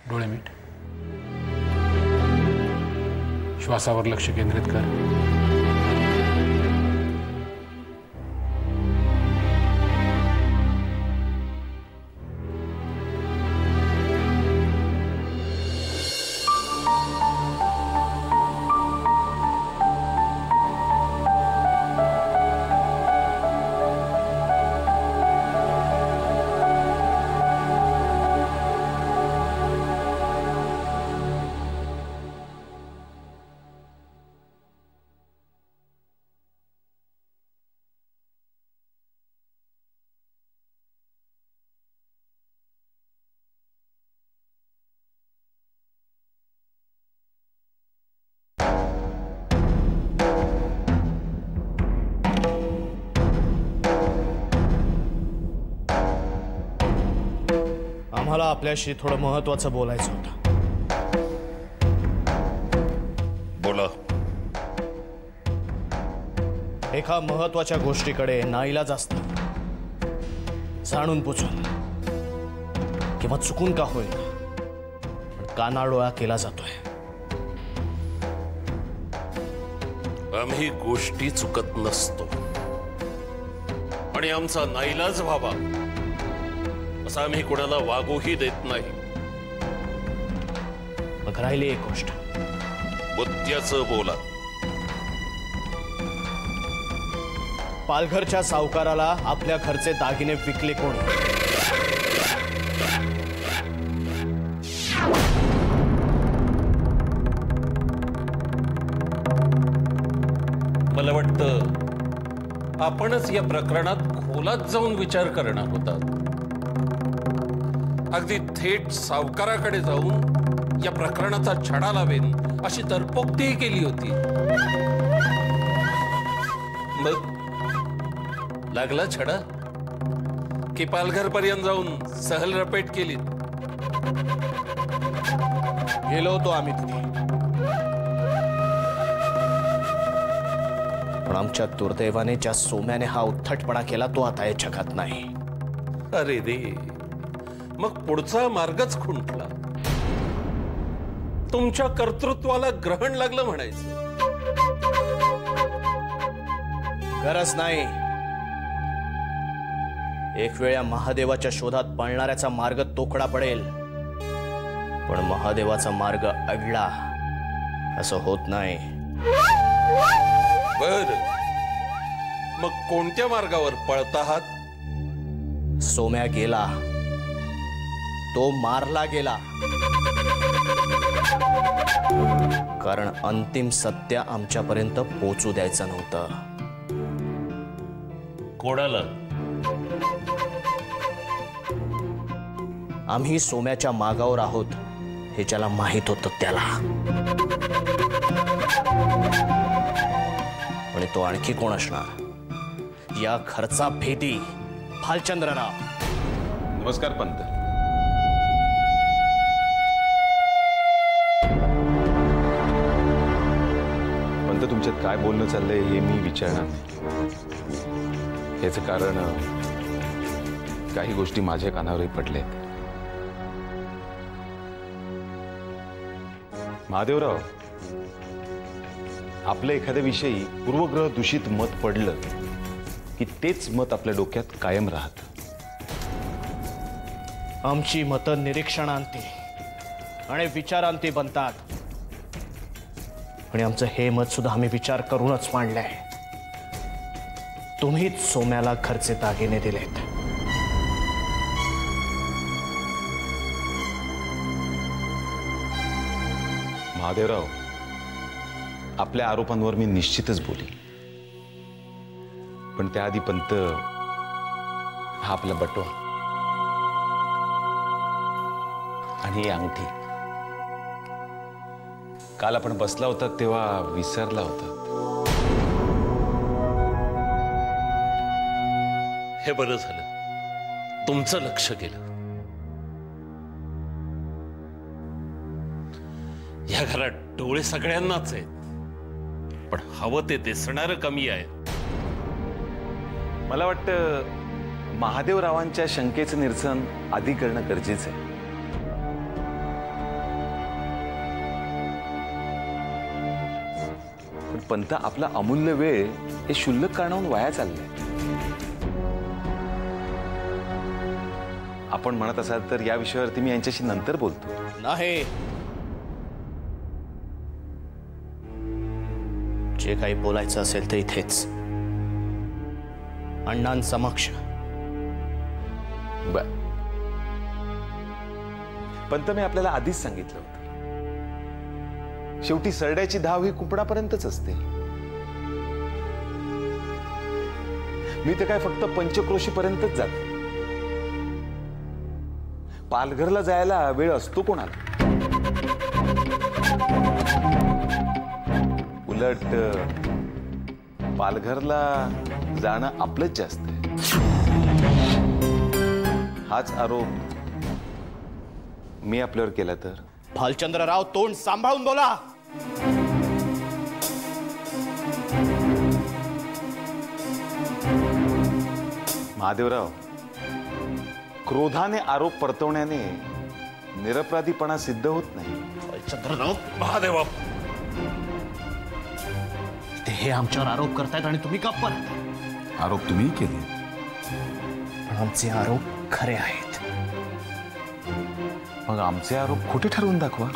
डोळे मीट, श्वासावर लक्ष केंद्रित कर। आम्हाला आपल्याशी थोडं महत्त्वाचं बोलायचं होतं। बोला। एका महत्त्वाच्या गोष्टीकडे नाईलाज असतं, जाणून बुजून किंवा चुकून का होईना पण कानाडोळा केला जातोय। आम्ही गोष्टी चुकत नसतो आणि आमचा नाईलाज व्हावा असं आम्ही कोणाला वागूही देत नाही। मग राहिली एक गोष्ट, मुद्द्याचं बोला। पालघरच्या सावकाराला आपल्या घरचे दागिने विकले कोणी? मला वाटतं आपणच या प्रकरणात खोलात जाऊन विचार करणार होतात। अगदी थेट सावकाराकडे जाऊन या प्रकरणाचा छडा लावेन अशी तरपोक्तीही केली होती। मग लागला छडा की पालघर पर्यंत जाऊन सहल रपेट केली? गेलो होतो आम्ही तिथे, पण आमच्या दुर्दैवाने ज्या सोम्याने हा उद्धटपणा केला तो आता या जगात नाही। अरे रे, मग पुढचा मार्गच खुंटला। तुमच्या कर्तृत्वाला ग्रहण लागलं म्हणायचं। गरज नाही, एक वेळ या महादेवाच्या शोधात पळणाऱ्याचा मार्ग तोकडा पडेल, पण महादेवाचा मार्ग अडला असं होत नाही। बर, मग कोणत्या मार्गावर पळत आहात? सोम्या गेला, तो मारला गेला, कारण अंतिम सत्य आमच्यापर्यंत पोहोचू द्यायचं नव्हतं। कोणाला? आम्ही सोम्याच्या मागावर आहोत हे ज्याला माहित होतं त्याला, आणि तो आणखी कोण असणार? या घरचा भेदी भालचंद्रराव। नमस्कार पंत। पंत, तुमच्यात काय बोलणं चाललंय हे मी विचारणार नाही। याचं कारण काही गोष्टी माझ्या कानावरही पडल्यात। महादेवराव, आपल्या एखाद्या विषयी पूर्वग्रह दूषित मत पडलं की तेच मत आपल्या डोक्यात कायम राहतं। आमची मतं निरीक्षणांती आणि विचारांती बनतात, आणि आमचं हे मत सुद्धा आम्ही विचार करूनच मांडलंय। तुम्हीच सोम्याला घरचे दागिने दिलेत। महादेवराव, आपल्या आरोपांवर मी निश्चितच बोली, पण त्याआधी पंत, हा आपला बटवा आणि ही अंगठी काल आपण बसला होता तेव्हा विसरला होता। हे बरं झालं तुमचं लक्ष गेलं। या घरात डोळे सगळ्यांनाच आहेत, पण हवं ते दिसणारं कमी आहे। मला वाटतं महादेवरावांच्या शंकेचं निरसन आधी करणं गरजेचं आहे। पंत, आपला अमूल्य वेळ हे शुल्लक कारणावून वाया चाललंय. आपण म्हणत असाल तर या विषयावरती मी यांच्याशी नंतर बोलतो. नाही, जे काही बोलायचं असेल ते इथेच अण्णांसमक्ष. बर पंत, मी आपल्याला आधीच सांगितलं होतं, शेवटी सरड्याची धाव ही कुंपणापर्यंतच असते. मी तर काय फक्त पंचक्रोशीपर्यंतच जाते. पालघरला जायला वेळ असतो कोणाला? उलट पालघरला जाणं आपलंच जास्त आहे. हाच आरोप मी आपल्यावर केला तर? भालचंद्रराव, तोंड सांभाळून बोला. महादेवराव, क्रोधाने आरोप परतवण्याने निरपराधीपणा सिद्ध होत नाही. भालचंद्रराव, महादेवा, हे आमच्यावर आरोप करतायत आणि तुम्ही गप्प राहताय. आरोप तुम्ही केले, पण आमचे आरोप खरे आहेत. मग आमचे आरोप खोटे ठरवून दाखवा.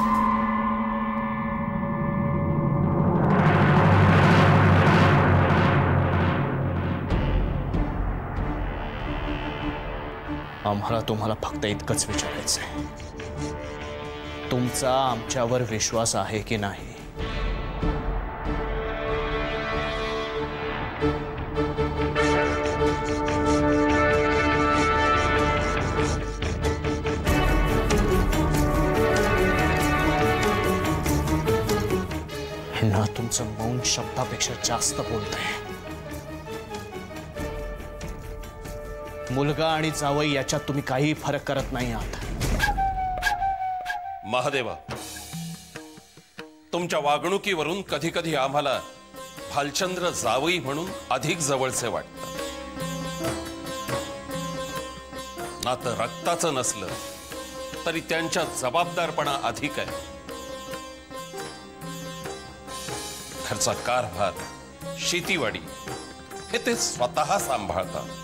आम्हाला तुम्हाला फक्त इतकंच विचारायचंय, तुमचा आमच्यावर विश्वास आहे की नाही? ना तुमचं मौन शब्दापेक्षा जास्त बोलतंय. मुलगा आणि जावई याच्यात तुम्ही काही फरक करत नाही आहात. महादेवा, तुमच्या वागणुकीवरून कधी कधी आम्हाला भालचंद्र जावई म्हणून अधिक जवळचे वाटतं. नातं रक्ताचं नसलं तरी त्यांच्या जबाबदारपणा अधिक आहे. घरचा कारभार, शेतीवाडी हे ते स्वतः सांभाळतात.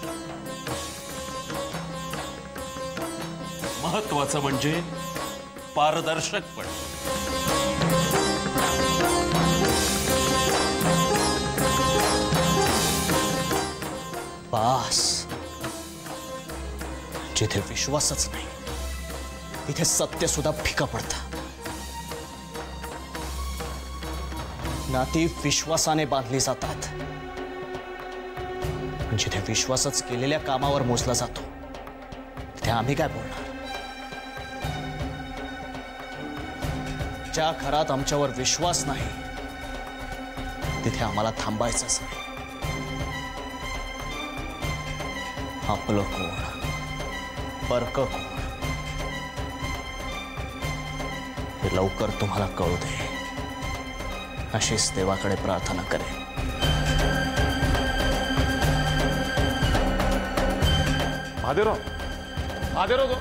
महत्वाचं म्हणजे पारदर्शकपण. बास, जिथे विश्वासच नाही तिथे सत्य सुद्धा फिका पडतं. नाती विश्वासाने बांधली जातात, जिथे विश्वासच केलेल्या कामावर मोजला जातो तिथे आम्ही काय बोलणार? ज्या घरात आमच्यावर विश्वास नाही तिथे आम्हाला थांबायचंच नाही. आपलं कोण, परक कोण हे लवकर तुम्हाला कळू दे, अशीच देवाकडे प्रार्थना करेन. महादेवराव, महादेवराव,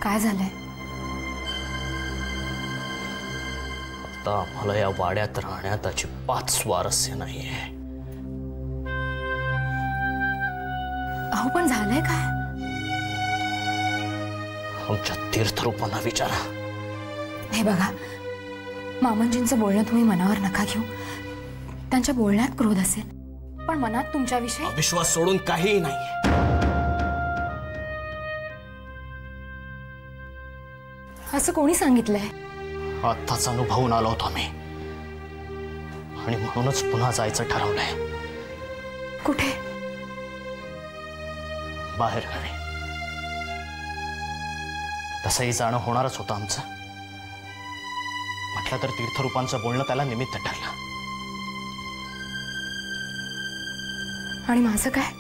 काय झालंय? आता आम्हाला या वाड्यात राहण्यात अजिबात स्वारस्य नाहीये. अहो पण झालंय काय? आमच्या तीर्थरूपांना विचारा. हे बघा, मामनजींचं बोलणं तुम्ही मनावर नका घेऊ. त्यांच्या बोलण्यात क्रोध असेल, पण मनात तुमच्याविषयी विश्वास सोडून काहीही नाहीये. असं कोणी सांगितलंय? आत्ताच अनुभवून आलो होतो मी, आणि म्हणूनच पुन्हा जायचं ठरवलंय. कुठे? बाहेर गावी. तसंही जाणं होणारच होतं आमचं. म्हटलं तर तीर्थरूपांचं बोलणं त्याला निमित्त ठरलं. आणि माझं काय?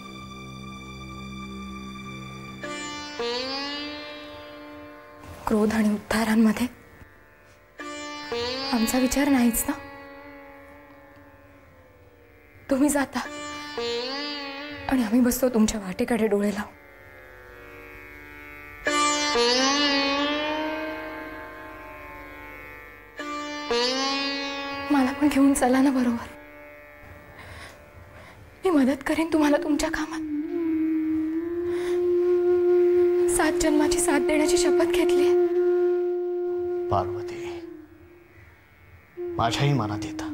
क्रोध आणि उद्धारांमध्ये आमचा विचार नाहीच ना. तुम्ही जाता आणि आम्ही बसतो तुमच्या वाटेकडे डोळे लावून. मला पण घेऊन चला ना बरोबर. मी मदत करेन तुम्हाला तुमच्या कामात. 7 जन्माची साथ देण्याची शपथ घेतली. पार्वती, माझ्याही मनात येतं,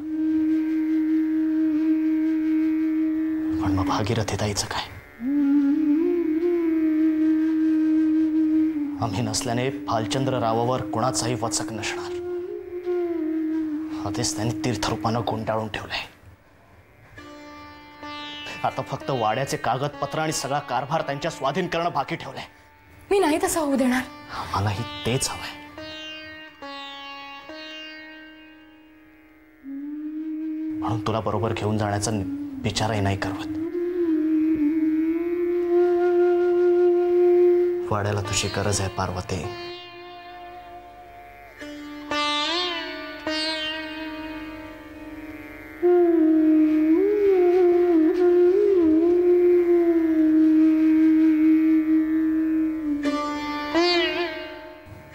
पण मग भागीरथी ताईचं काय? आम्ही नसल्याने भालचंद्र रावावर कोणाचाही वचक नसणार. आधीच त्यांनी तीर्थरूपानं गुंडाळून ठेवलंय. आता फक्त वाड्याचे कागदपत्र आणि सगळा कारभार त्यांच्या स्वाधीन करणं बाकी ठेवलंय. मी नाही तसं होऊ देणार. मलाही तेच हवंय. म्हणून तुला बरोबर घेऊन जाण्याचा विचारही नाही करत. वाड्याला तुझी गरज आहे पार्वती.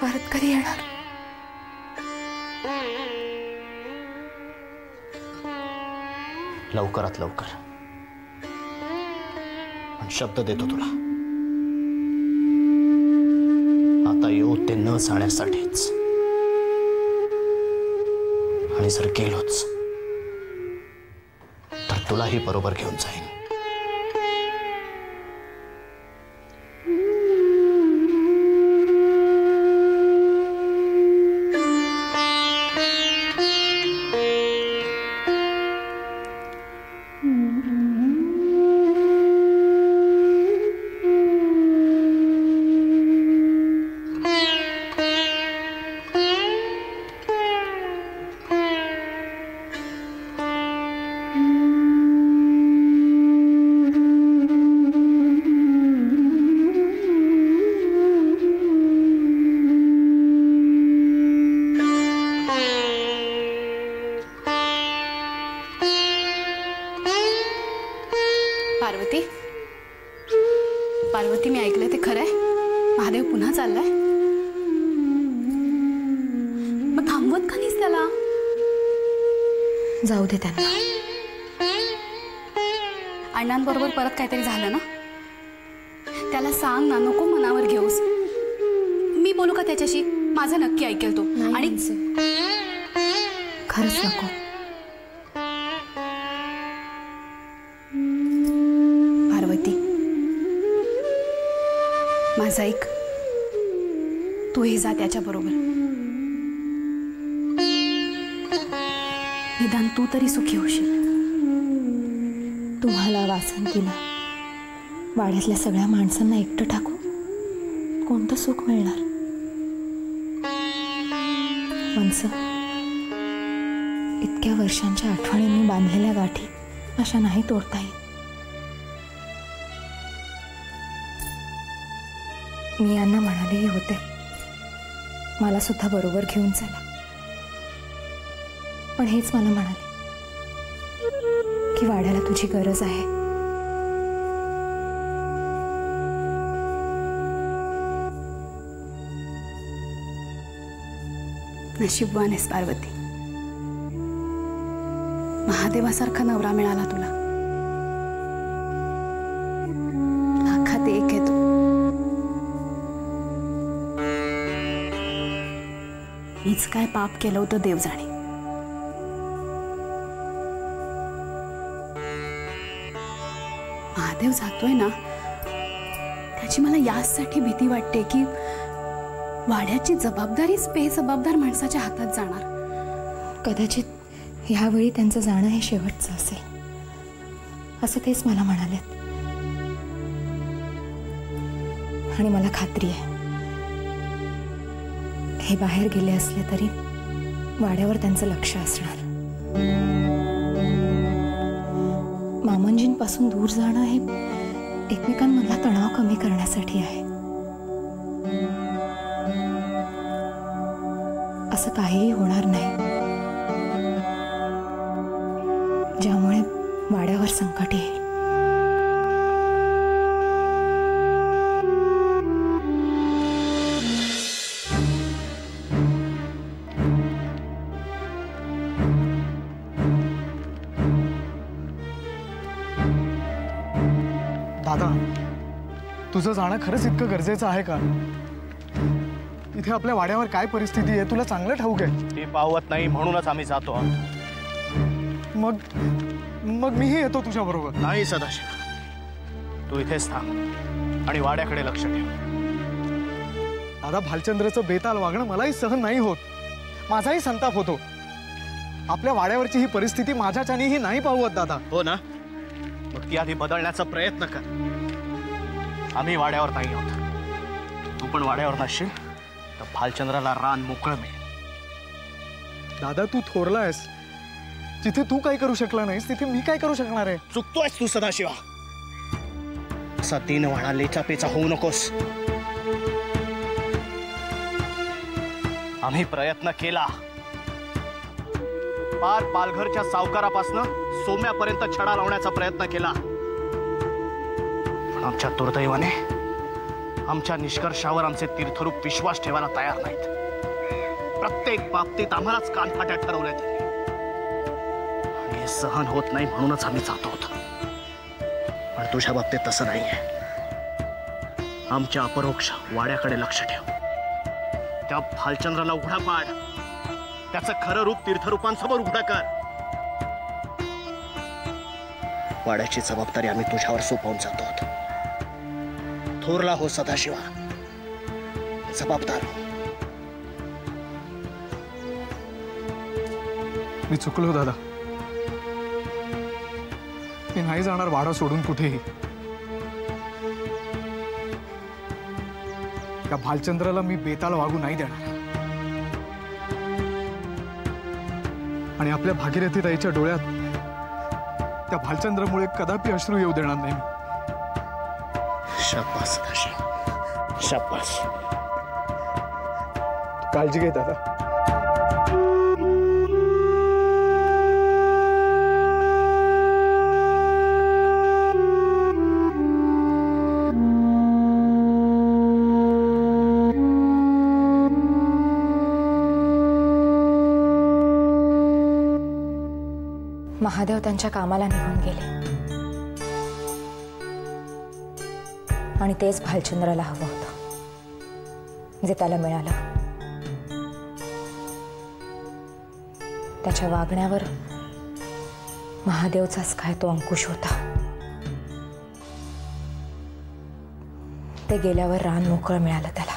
परत कधी येणार? लवकरात लवकर. पण शब्द देतो तुला, आता येऊ ते न जाण्यासाठीच. आणि जर गेलोच तर तुलाही बरोबर घेऊन जाईन. पार्वती, पार्वती, मी ऐकलंय ते खरंय? महादेव पुन्हा चाललाय? मग थांबवत का नाहीस त्याला? जाऊ दे त्यांना. अण्णांबरोबर परत काहीतरी झालं ना? त्याला सांग ना, नको मनावर घेऊस. मी बोलू का त्याच्याशी? माझं नक्की ऐकेल तो. आणि खरंच नको. पार्वती, माझं ऐक. तूही जा त्याच्याबरोबर. निदान तू तरी सुखी होशील. तुम्हाला, वासंतीला, वाड्यातल्या सगळ्या माणसांना एकटं टाकू कोणतं सुख मिळणार? वंस, इतक्या वर्षांच्या आठवणींनी बांधलेल्या गाठी अशा नाही तोडता येत. मी यांना म्हणालेही होते, मला सुद्धा बरोबर घेऊन चला. पण हेच मला म्हणाले की वाड्याला तुझी गरज आहे. नशीबवान आहेस पार्वती. महादेवासारखा नवरा मिळाला तुला. लाखात एक आहे तो. मीच काय पाप केलं होतं देव जाणे. महादेव जातोय ना, त्याची मला यासाठी भीती वाटते की वाड्याची जबाबदारीच बेजबाबदार माणसाच्या हातात जाणार. कदाचित ह्यावेळी त्यांचं जाणं हे शेवटचं असेल. असं तेच मला म्हणालेत. आणि मला खात्री आहे हे बाहेर गेले असले तरी वाड्यावर त्यांचं लक्ष असणार. मामंजींपासून दूर जाणं हे एकमेकांमधला तणाव कमी करण्यासाठी आहे. असं काहीही होणार नाही ज्यामुळे वाड्यावर संकट येईल. दादा, तुझं जाणं खरंच इतकं गरजेचं आहे का? इथे आपल्या वाड्यावर काय परिस्थिती आहे तुला चांगलं ठाऊक आहे. ते पावत नाही म्हणूनच आम्ही जातो आहोत. मग मीही येतो तुझ्या बरोबर. नाही सदाशिव, तू इथेच थांब आणि वाड्याकडे लक्ष ठेव. दादा, भालचंद्रचं बेताल वागणं मलाही सहन नाही होत. माझाही संताप होतो. आपल्या वाड्यावरची ही परिस्थिती माझ्याच्यानेही नाही पाहूत दादा. हो ना, मग ती आधी बदलण्याचा प्रयत्न कर. आम्ही वाड्यावर नाही आहोत. तू पण वाड्यावर नसशील तर भालचंद्राला रान मोकळं मिळेल. दादा, तू थोरला आहेस. जिथे तू काही करू शकला नाहीस तिथे मी काय करू शकणार आहे? चुकतोयस तू सदाशिवा. असा दीनवाणा लेचापेचा होऊ नकोस. आम्ही प्रयत्न केला. पालघरच्या सावकारापासून सोम्यापर्यंत छडा लावण्याचा प्रयत्न केला. पण आमच्या दुर्दैवाने आमच्या निष्कर्षावर आमचे तीर्थरूप विश्वास ठेवायला तयार नाहीत. प्रत्येक बाबतीत आम्हालाच कानफाट्या ठरवल्या त्यांनी. हे सहन होत नाही म्हणूनच आम्ही जातो होतो. पण तुझ्या बाबतीत तसं नाहीये. आमच्या अपरोक्ष वाड्याकडे लक्ष ठेव. त्या भालचंद्राला उघडा पाड. त्याचं खरं रूप तीर्थरूपांसमोर उघडं कर. वाड्याची जबाबदारी आम्ही तुझ्यावर सोपवून जातो होतो. थोरला हो सदाशिवा, जबाबदार हो. मी चुकलो दादा. मी नाही जाणार वाडा सोडून कुठेही. त्या भालचंद्राला मी बेताल वागू नाही देणार. आणि आपल्या भागीरथी ताईच्या डोळ्यात त्या भालचंद्रामुळे कदापि अश्रू येऊ देणार नाही. शाबास सदाशिव, शाबास. काळजी घे दादा. महादेव त्यांच्या कामाला निघून गेले आणि तेच भालचंद्राला हवं होतं जे त्याला मिळालं. त्याच्या वागण्यावर महादेवचाच काय तो अंकुश होता. ते गेल्यावर रान मोकळं मिळालं त्याला.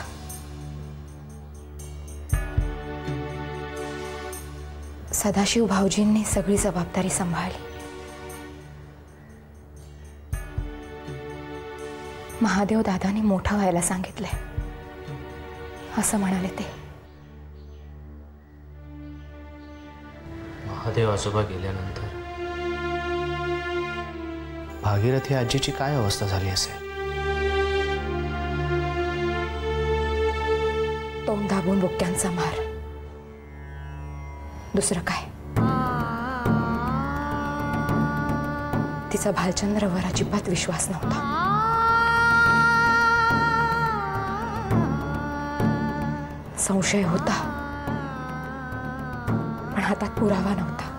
सदाशिव भाऊजींनी सगळी जबाबदारी सांभाळली. महादेव दादांनी मोठं व्हायला सांगितलंय असं म्हणाले ते. महादेव आजोबा गेल्यानंतर भागीरथी आजीची काय अवस्था झाली असेल? तोंड दाबून बुक्क्यांचा मार, दुसरं काय. तिचा भालचंद्रावर अजिबात विश्वास नव्हता. संशय होता पण हातात पुरावा नव्हता.